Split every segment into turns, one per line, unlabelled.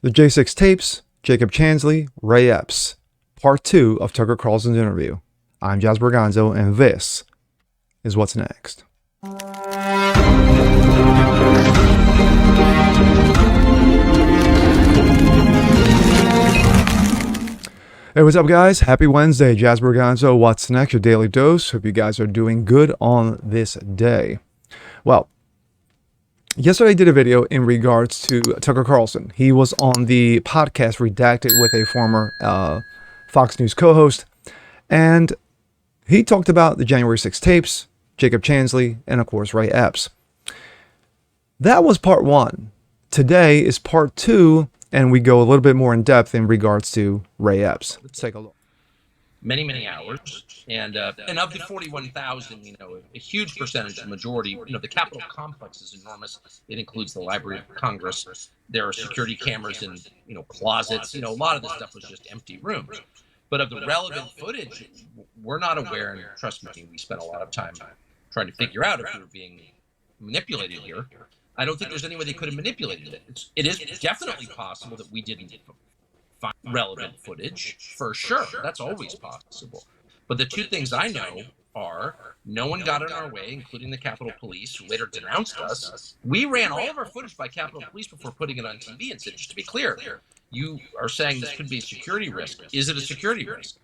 The J6 tapes, Jacob Chansley, Ray Epps, part 2 of Tucker Carlson's interview. I'm Jazz Berganzo, and this is what's next. Hey, what's up, guys? Happy Wednesday. Jazz Berganzo, what's next? Your daily dose. Hope you guys are doing good on this day. Well, yesterday I did a video in regards to Tucker Carlson. He was on the podcast Redacted with a former Fox News co-host, and he talked about the January 6 tapes, Jacob Chansley, and of course Ray Epps. That was part 1. Today is part 2, and we go a little bit more in depth in regards to Ray Epps. Let's take a look.
Many hours, and of the 41,000, a huge percentage, the majority, the Capitol complex is enormous. It includes the Library of Congress. There are security cameras in, closets. A lot of this stuff was just empty rooms. But of the relevant footage, we're not aware, and trust me, we spent a lot of time trying to figure out if we were being manipulated here. I don't think there's any way they could have manipulated it. It is definitely possible that we didn't find relevant footage, for sure. That's always possible. But the two things I know are no one got in our way, including the Capitol Police, who later denounced us. We ran all of our footage by Capitol Police before putting it on TV and said, just to be clear, you are saying this could be a security risk. Is it a security risk?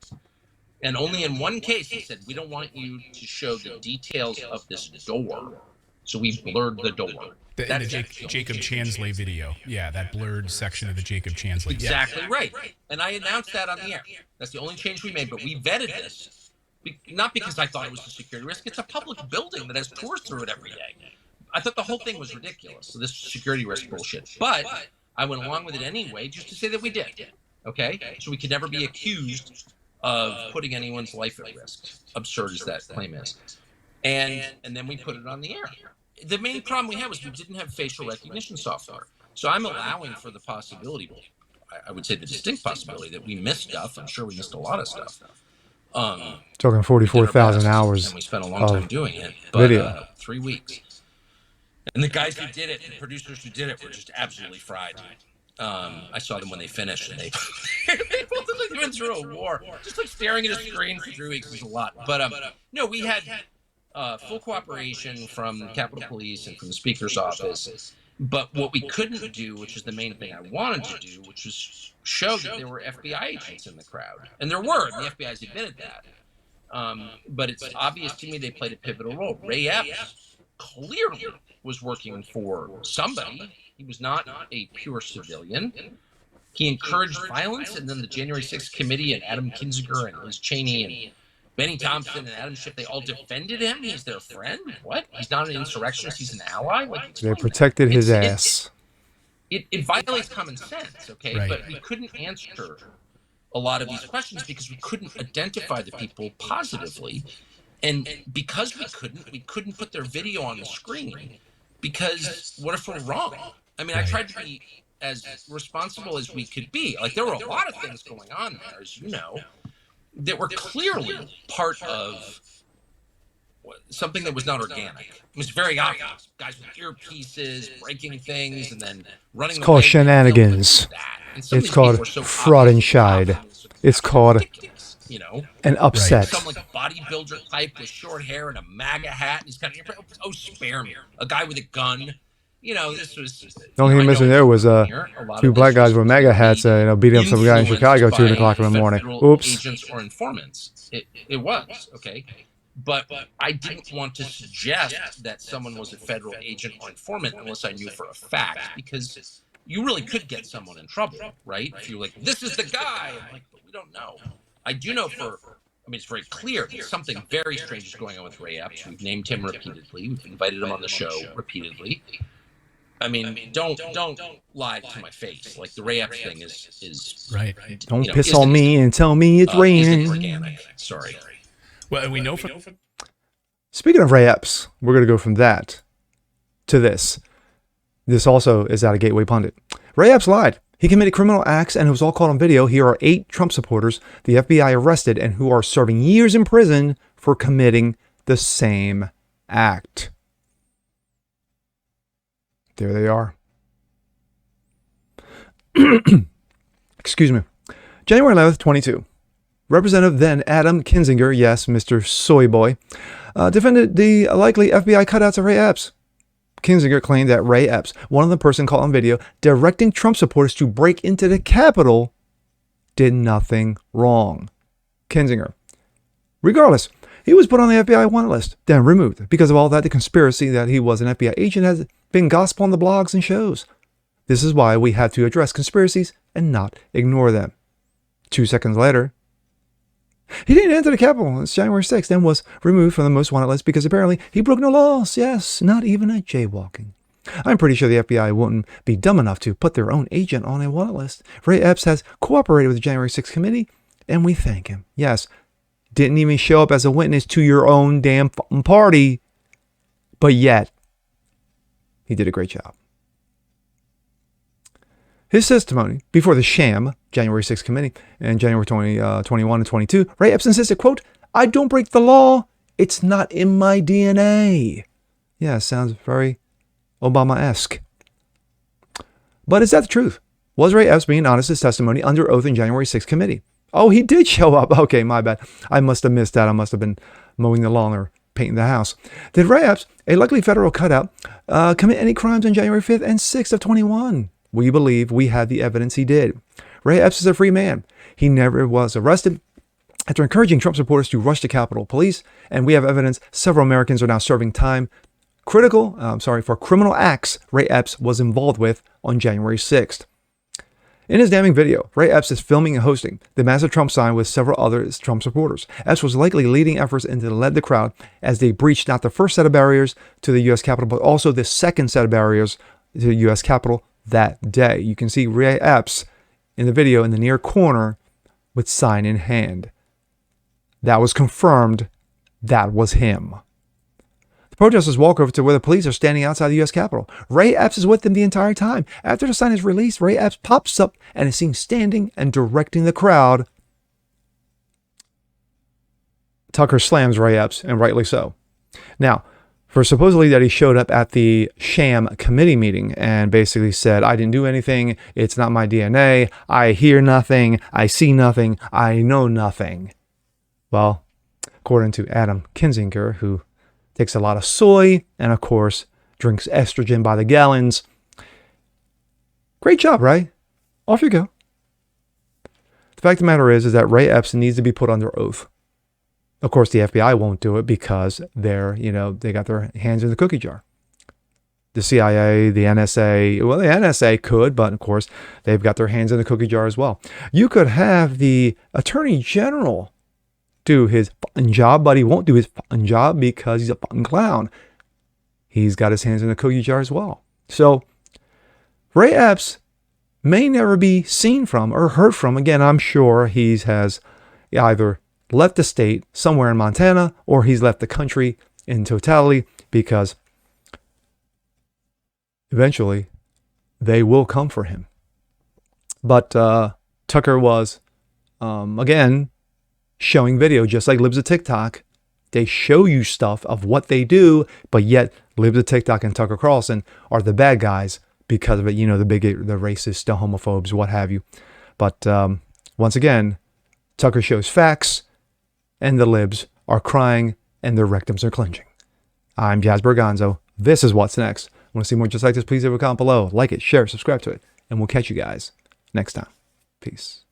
And only in one case, they said, we don't want you to show the details of this door. So we blurred the door.
The Jacob Chansley video. Yeah, that blurred section of the Jacob Chansley.
Exactly right. And I announced that on the air. That's the only change we made, but we vetted this. Not because I thought it was a security risk. It's a public building that has tours through it every day. I thought the whole thing was ridiculous. So this security risk bullshit. But I went along with it anyway, just to say that we did. Okay? So we could never be accused of putting anyone's life at risk. Absurd as that claim is. And then we put it on the air. The main problem we had was we didn't have facial recognition software. So I'm allowing for the possibility, I would say the distinct possibility, that we missed stuff. I'm sure we missed a lot of stuff.
Talking 44,000 hours.
And we spent a long time doing it. But,
video.
3 weeks. And the guys who did it, the producers who did it, were just absolutely fried. I saw them when they finished, and they both looked like they went through a war. Just like staring at a screen for 3 weeks is a lot. But no, we had full cooperation from the Capitol Police and from the Speaker's office. But what we couldn't do, which is the main thing I wanted to do, which was show that there were FBI agents in the crowd. And there were, and the FBI's admitted that. But it's obvious to me they played a pivotal role. Ray Epps clearly was working for somebody. He was not a pure civilian. He encouraged violence, and then the January 6th committee and Adam Kinzinger and Liz Cheney and Benny Thompson and Adam Schiff, they all defended him. He's their friend. What? He's not an insurrectionist. He's an ally.
They protected his ass.
It violates common sense, okay?
Right.
But we couldn't answer a lot of these questions because we couldn't identify the people positively. And because we couldn't put their video on the screen. Because what if we're wrong? I mean, I tried to be as responsible as we could be. Like, there were a lot of things going on there, as you know, that were clearly part of something that was not organic. It was very obvious. Guys with earpieces, breaking things, and then running.
It's called shenanigans. It's called fraud and shide. It's called an upset.
Some like bodybuilder type with short hair and a MAGA hat, and he's got spare me. A guy with a gun. This was.
The only thing missing there was two black guys with MAGA hats, beating up some guy in Chicago 2 o'clock in the morning. Oops.
Agents or informants. It was, okay? But I didn't want to suggest that someone was a federal agent or informant unless I knew for a fact, because you really could get someone in trouble, right? If you're like, this is the guy. I'm like, but we don't know. I do know it's very clear that something very strange is going on with Ray Epps. We've named him repeatedly. We've invited him on the show repeatedly. I mean, don't lie to my face. Like, the Ray Epps thing is
right.
Don't piss on me and tell me it's raining.
Organic. Sorry.
Well, we know from.
Speaking of Ray Epps, we're going to go from that to this. This also is out of Gateway Pundit. Ray Epps lied. He committed criminal acts and it was all caught on video. Here are 8 Trump supporters the FBI arrested and who are serving years in prison for committing the same act. There they are. Excuse me. January 11th, 22. Representative then Adam Kinzinger, yes, Mr. Soy Boy, defended the likely FBI cutouts of Ray Epps. Kinzinger claimed that Ray Epps, one of the person caught on video directing Trump supporters to break into the Capitol, did nothing wrong. Kinzinger. Regardless, he was put on the FBI wanted list, then removed. Because of all that, the conspiracy that he was an FBI agent has been gossip on the blogs and shows. This is why we have to address conspiracies and not ignore them. 2 seconds later, he didn't enter the Capitol. It's January 6th, then was removed from the most wanted list because apparently he broke no laws. Yes, not even a jaywalking. I'm pretty sure the FBI wouldn't be dumb enough to put their own agent on a wanted list. Ray Epps has cooperated with the January 6th committee, and we thank him. Yes, didn't even show up as a witness to your own damn party, but yet he did a great job. His testimony before the sham January 6th committee in January 21 and 22, Ray Epps insisted, quote, "I don't break the law. It's not in my DNA." Yeah, sounds very Obama-esque. But is that the truth? Was Ray Epps being honest in his testimony under oath in January 6th committee? Oh, he did show up. Okay, my bad. I must have missed that. I must have been mowing the lawn or painting the house. Did Ray Epps, a likely federal cutout, commit any crimes on January 5th and 6th of 21? We believe we have the evidence he did. Ray Epps is a free man. He never was arrested after encouraging Trump supporters to rush to Capitol Police, and we have evidence several Americans are now serving time for criminal acts Ray Epps was involved with on January 6th. In his damning video, Ray Epps is filming and hosting the massive Trump sign with several other Trump supporters. Epps was likely leading efforts to lead the crowd as they breached not the first set of barriers to the U.S. Capitol, but also the second set of barriers to the U.S. Capitol that day. You can see Ray Epps in the video in the near corner with sign in hand. That was confirmed. That was him. The protesters walk over to where the police are standing outside the U.S. Capitol. Ray Epps is with them the entire time. After the sign is released, Ray Epps pops up and is seen standing and directing the crowd. Tucker slams Ray Epps, and rightly so. Now, for supposedly that he showed up at the sham committee meeting and basically said, "I didn't do anything. It's not my DNA. I hear nothing. I see nothing. I know nothing." Well, according to Adam Kinzinger, who takes a lot of soy and, of course, drinks estrogen by the gallons. Great job, Ray. Off you go. The fact of the matter is that Ray Epps needs to be put under oath. Of course, the FBI won't do it because they got their hands in the cookie jar. The CIA, the NSA, well, the NSA could, but of course, they've got their hands in the cookie jar as well. You could have the Attorney General do his fucking job, but he won't do his fucking job because he's a fucking clown. He's got his hands in the cookie jar as well. So, Ray Epps may never be seen from or heard from again. I'm sure he has either left the state somewhere in Montana or he's left the country in totality because eventually they will come for him. But Tucker was, again, showing video just like Libs of TikTok. They show you stuff of what they do, but yet Libs of TikTok and Tucker Carlson are the bad guys because of it. You know, the bigot, the racists, the homophobes, what have you. But once again, Tucker shows facts, and the libs are crying, and their rectums are clenching. I'm Jasper Gonzo. This is What's Next. Want to see more just like this? Please leave a comment below. Like it, share, subscribe to it, and we'll catch you guys next time. Peace.